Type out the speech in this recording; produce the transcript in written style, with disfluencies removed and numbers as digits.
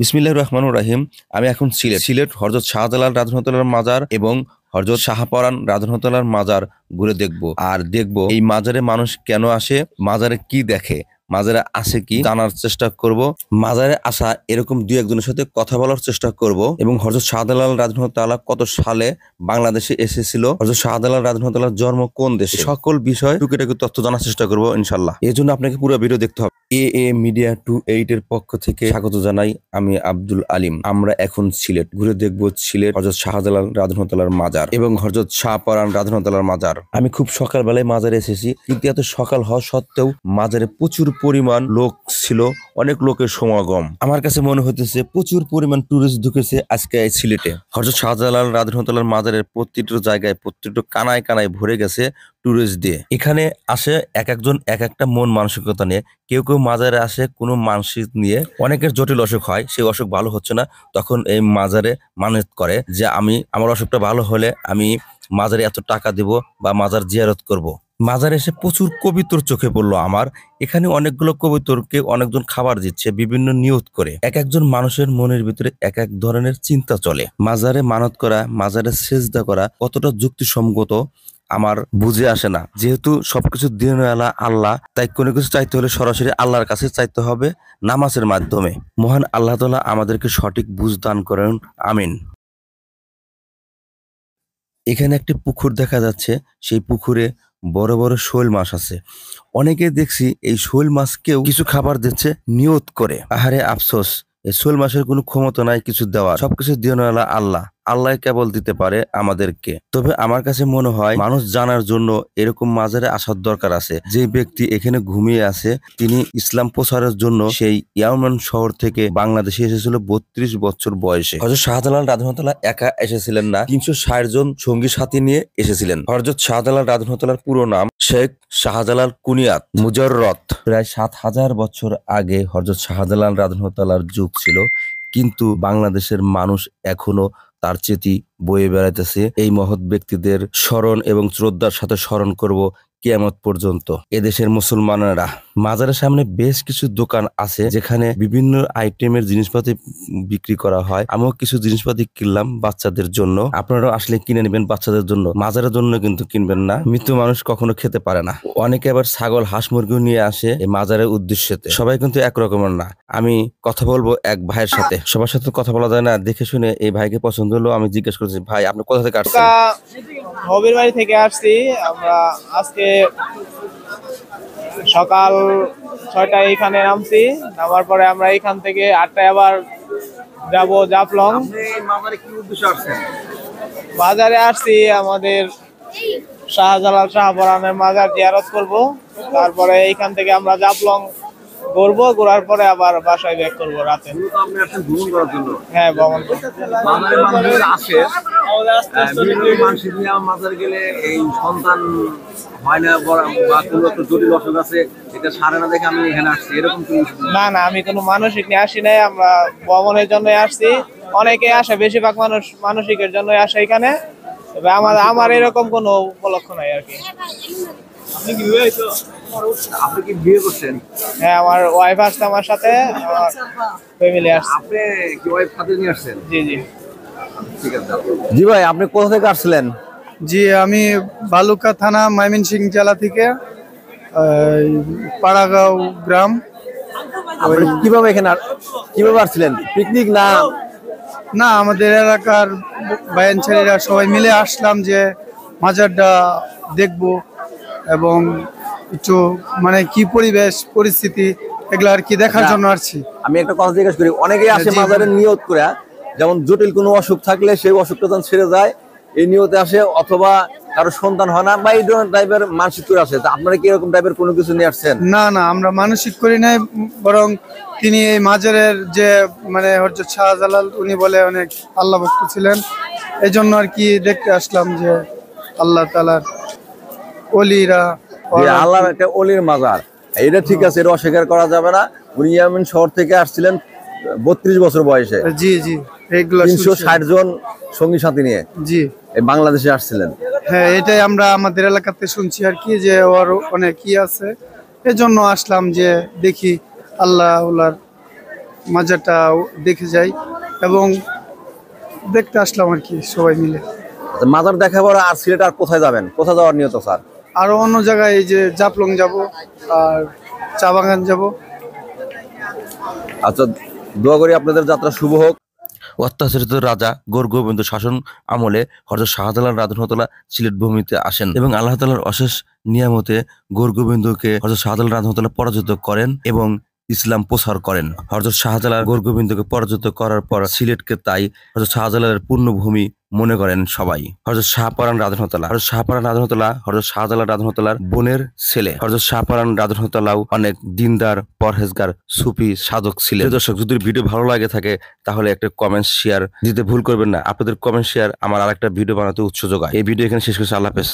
বিসমিল্লাহির রহমানির রহিম। আমি এখন সিলেট হযরত শাহজালাল রাদিয়াল্লাহু মাজার এবং হযরত শাহপরান রাদিয়াল্লাহু মাজার ঘুরে দেখব। আর দেখব এই মাজারে মানুষ কেন আসে, মাজারে কি দেখে, মাজারে আসে কি জানার চেষ্টা করব। মাজারে আসা এরকম দুই একজনের সাথে কথা বলার চেষ্টা করব এবং হযরত শাহজালাল রাদিয়াল্লাহু কত সালে বাংলাদেশে এসেছিল, হযরত শাহজালাল রাদিয়াল্লাহু জন্ম কোন দেশে, সকল বিষয় টুকিটাকি তথ্য জানার চেষ্টা করব ইনশাআল্লাহ। এই জন্য আপনাকে পুরো ভিডিও দেখতে হবে। এ মিডিয়া 28 এর পক্ষ থেকে স্বাগত জানাই। আমি আব্দুল আলিম। আমরা এখন সিলেট ঘুরে দেখব সিলেট হযরত শাহজালাল রাদিয়াল্লাহু মাজার এবং হযরত শাহপরান রাদিয়াল্লাহু মাজার। আমি খুব সকালবেলায় মাজারে এসেছি, কিন্তু এত সকাল হওয়া সত্ত্বেও মাজারে প্রচুর পরিমাণ লোক ছিল, অনেক লোকের সমাগম। আমার কাছে মনে হতেছে প্রচুর পরিমাণ টুরিস্ট ঢুকেছে আজকে এই সিলেটে। হযরত শাহজালাল রাদিয়াল্লাহু মাজারের প্রতিটা জায়গায় প্রত্যেকটা কানায় কানায় ভরে গেছে টুরিস্ট দিয়ে। এখানে আসে এক একজন এক একটা মন মানসিকতা নিয়ে। কেউ কেউ মাজারে আসে কোনো মানসিক নিয়ে, অনেকের জটিল অসুখ হয়, সেই অসুখ ভালো হচ্ছে না, তখন এই মাজারে মানত করে যে আমার অসুখটা ভালো হলে আমি মাজারে এত টাকা দিব বা মাজার জিয়ারত করব। মাজারে এসে প্রচুর কবিতর চোখে পড়লো আমার। এখানে অনেকগুলো কবিতরকে অনেকজন খাবার দিচ্ছে বিভিন্ন নিয়ত করে। এক একজন মানুষের মনের ভিতরে এক এক ধরনের চিন্তা চলে। মাজারে মানত করা, মাজারে সেজদা করা কতটা যুক্তিসঙ্গত আমার বুঝে আসে না। যেহেতু সবকিছু দিনওয়ালা আল্লাহ, তাই কোনো কিছু চাইতে হলে সরাসরি আল্লাহর কাছে চাইতে হবে নামাজের মাধ্যমে। মহান আল্লাহ তাআলা আমাদেরকে সঠিক বুঝ দান করেন, আমিন। এখানে একটি পুকুর দেখা যাচ্ছে, সেই পুকুরে বড় বড় শোল মাছ আছে। অনেকে দেখছি এই শোল মাছকেও কিছু খাবার দিচ্ছে নিয়ত করে। আহারে আফসোস, এই শোল মাছের কোনো ক্ষমতা নাই কিছু দেওয়ার, সবকিছু দিওয়ালা আল্লাহ। আল্লাহ কেবল দিতে পারে আমাদেরকে। তবে আমার কাছে মনে হয় মানুষ জানার জন্য এরকম মাজারে আসার দরকার আছে। যে ব্যক্তি এখানে ঘুমিয়ে আছে তিনি ইসলাম প্রচারের জন্য সেই ইয়ামান শহর থেকে বাংলাদেশে এসেছিল 32 বছর বয়সে। হযরত শাহজালাল রাদিয়াল্লাহু একা এসেছিলেন না, 360 জন সঙ্গী সাথী নিয়ে এসেছিলেন। হযরত শাহজালাল রাদিয়াল্লাহু পুরো নাম শেখ শাহজালাল কুনিয়াত মুজাররত। প্রায় 7000 বছর আগে হযরত শাহজালাল রাদিয়াল্লাহুর যুগ ছিল, কিন্তু বাংলাদেশের মানুষ এখনো তার স্মৃতি বয়ে বেড়াইতেছে। এই মহৎ ব্যক্তিদের স্মরণ এবং শ্রদ্ধার সাথে স্মরণ করব কিয়ামত পর্যন্ত। এদেশের মুসলমানেরা মাজারের সামনে বেশ কিছু দোকান আছে যেখানে বিভিন্ন আইটেমের জিনিসপাতি বিক্রি করা হয়। আমিও কিছু জিনিসপাতি কিনলাম বাচ্চাদের জন্য। আপনারাও আসলে কিনে নেবেন বাচ্চাদের জন্য, মাজারের জন্য কিন্তু কিনবেন না। মৃত্যু মানুষ কখনো খেতে পারে না। অনেকে আবার ছাগল হাঁস মুরগিও নিয়ে আসে এই মাজারের উদ্দেশ্যে। সবাই কিন্তু একরকমের না। আমি কথা বলবো এক ভাইয়ের সাথে, সবার সাথে কথা বলা যায় না, দেখে শুনে এই ভাইকে পছন্দ হলো। আমি জিজ্ঞেস করছি, ভাই আপনি কোথা থেকে আসছেন? হবির বাড়ি থেকে আসছি। আমরা আজকে সকাল 6টায় এখানে নামছি। নামার পরে আমরা এখান থেকে 8টায় আবার যাব জাফলং। বাজারে আসছি আমাদের শাহজালাল শাহপরানের মাজার জিয়ারত করব। তারপরে এইখান থেকে আমরা জাফলং ঘুরবো, ঘোরার পরে আবার বাসায় ব্যাক করবো রাতে। হ্যাঁ, ভ্রমণ সন্তান হয় না বা কোনো একটা জটিল অসুখ আছে, এটা সারে না দেখে আমি এখানে আসছি, এরকম না, আমি কোনো মানসিক নিয়ে আসি নাই। আমরা ভ্রমণের জন্য আসছি। অনেকে আসে, বেশিরভাগ মানুষ মানসিকের জন্য আসে এখানে। তবে আমার এরকম কোনো উপলক্ষ নাই আর কি। আপনি কি বিয়ে করছেন? হ্যাঁ, আমার ওয়াইফ আসছে, আমার সাথে আমার ফ্যামিলি আসছে। আপনি কি ওয়াইফ সাথে নিয়ে আসছেন? জি জি। ঠিক আছে। জি ভাই, আপনি কোথা থেকে আসছিলেন? জি, আমি বালুকা থানা ময়মনসিংহ জেলা থেকে, পাড়াগাঁও গ্রাম। কিভাবে আসছিলেন? পিকনিক না? না, আমাদের এলাকার বায়ান ছেলেরা সবাই মিলে আসলাম যে মাজারটা দেখব এবং একটু মানে কি পরিবেশ পরিস্থিতি এগুলো আর কি দেখার জন্য আসছি। আমি একটা কথা জিজ্ঞেস করি, অনেকেই আসে মাজারে নিয়ত করে, যেমন জটিল কোনো অসুখ থাকলে সেই অসুখটা যখন ছেড়ে যায় এই নিয়তে আসে, অথবা কারো সন্তান হয় না বা এই ধরনের টাইপের মানসিক করে আসে। আপনারা কি এরকম টাইপের কোনো কিছু নিয়ে আসছেন? না না, আমরা মানসিক করি নাই, বরং তিনি এই মাজারের যে মানে হযরত শাহজালাল উনি বলে অনেক আল্লাহ ভক্ত ছিলেন, এই জন্য আর কি দেখতে আসলাম যে আল্লাহ তাআলার ওলিরা, আল্লাহর একটা ওলির মাজার। এটা ঠিক আছে, এটা অস্বীকার করা যাবে না। উনি ইয়ামেন শহর থেকে আসছিলেন 32 বছর বয়সে। জি জি, এইগুলো 360 জন সঙ্গী সাথী নিয়ে জি এই বাংলাদেশে আসছিলেন। হ্যাঁ, এটাই আমরা আমাদের এলাকাতে শুনছি আর কি, যে ওর অনেক কি আছে, এজন্য আসলাম যে দেখি আল্লাহ মাজারটা দেখে যাই এবং দেখতে আসলাম আর কি সবাই মিলে। মাজার দেখা পরে আর সিলেট আর কোথায় যাবেন, কোথায় যাওয়ার নিয়ত স্যার? আরো অন্য জায়গায় এই যে জাফলং যাব আর চা বাগান যাব। আচ্ছা, দোয়া করি আপনাদের যাত্রা শুভ হোক। অত্যাচারিত রাজা গোরগোবিন্দ শাসন আমলে হযরত শাহজালাল রাদিয়াল্লাহু সিলেট ভূমিতে আসেন এবং আল্লাহ তাআলার অশেষ নিয়ামতে গোরগোবিন্দকে হযরত শাহজালাল রাদিয়াল্লাহু পরাজিত করেন এবং ইসলাম প্রচার করেন। হযরত শাহজালাল গোরগোবিন্দকে পরাজিত করার পর সিলেটকে তাই হযরত শাহজালালের পূর্ণভূমি মনে করেন সবাই। হযরত শাহপরান রাদিয়াল্লাহু হযরত শাহপরান রাদিয়াল্লাহু হযরত শাহজালাল রাদিয়াল্লাহু বোনের ছেলে। হযরত শাহপরান রাদিয়াল্লাহু অনেক দিনদার, পরহেজগার, সুফি সাধক ছিলেন। প্রিয় দর্শক, যদি ভিডিও ভালো লাগে থাকে তাহলে একটা কমেন্ট শেয়ার দিতে ভুল করবেন না। আপনাদের কমেন্ট শেয়ার আমার আরেকটা ভিডিও বানাতে উৎসাহ যোগায়। এই ভিডিও এখানে শেষ করছি। আল্লাহ হাফেজ।